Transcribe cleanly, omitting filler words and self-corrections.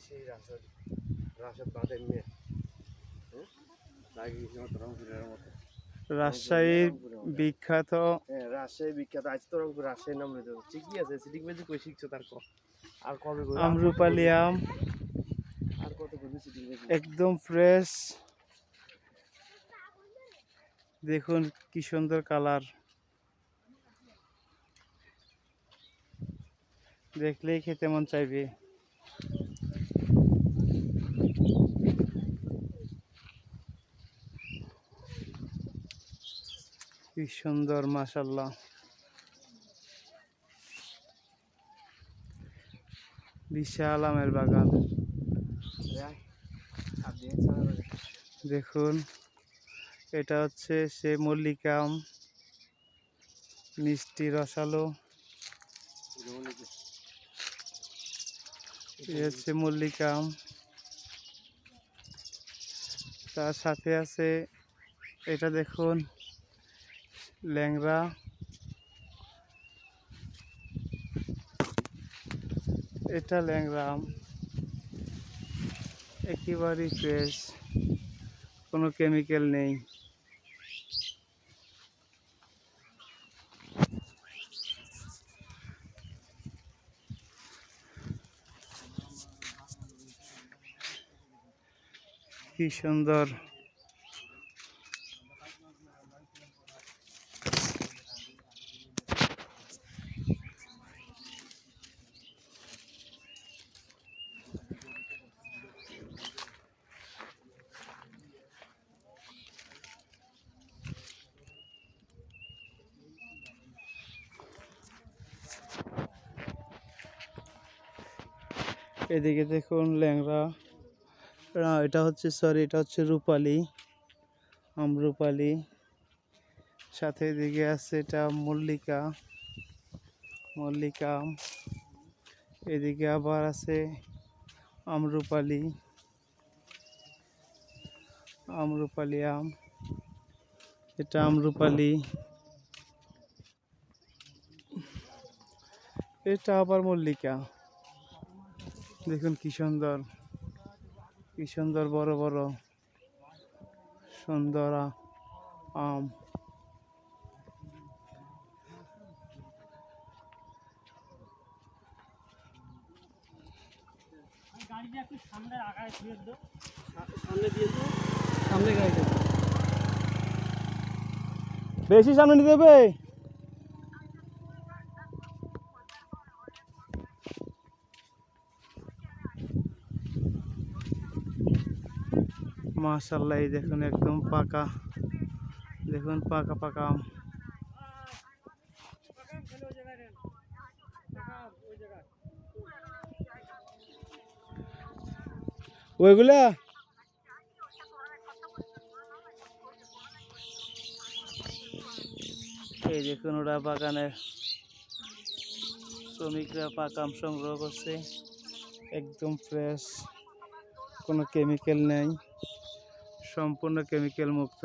সেই রাশেদ বাঁধেন নিয়ে রাজশাহীর বিখ্যাত, রাজশাহী বিখ্যাত। আজ তো রাজশাহীর নাম নিতে ঠিকই আছে। সিটিং ম্যাজিক কই শিখছো তার আর কবে আম্রপালি আম আর কত করে সিটিং ম্যাজিক একদম ফ্রেশ। দেখুন কি সুন্দর কালার, দেখলেই খেতে মন চাইবে। কি সুন্দর মাশাআল্লাহ। বিশাল আমের বাগান। দেখুন এটা হচ্ছে সে মল্লিকা আম, মিষ্টি রসালো। এই হচ্ছে মল্লিকা আম, তার সাথে আছে এটা দেখুন ল্যাংড়া। এটা ল্যাংড়া আম, একেবারেই ফ্রেশ, কোনো কেমিক্যাল নেই। কি সুন্দর। এদিকে দেখুন ল্যাংড়া, এটা হচ্ছে এটা হচ্ছে রূপালি, আমরুপালি। সাথে এদিকে আছে এটা মল্লিকা, মল্লিকা আম। এদিকে আবার আছে আমরুপালি, আমরুপালি আম। এটা আমরুপালি, এটা আবার মল্লিকা। দেখুন কি সুন্দর, কি সুন্দর বড় বড় সুন্দর আম। বেশি সামনে নিতে হবে। মাশাআল্লাহ, এই দেখুন একদম পাকা, দেখুন পাকা পাকা আম। ওইগুলা এই দেখুন ওরা বাগানের শ্রমিকরা পাকা আম সংগ্রহ করছে, একদম ফ্রেশ, কোনো কেমিক্যাল নেই, সম্পূর্ণ কেমিক্যাল মুক্ত।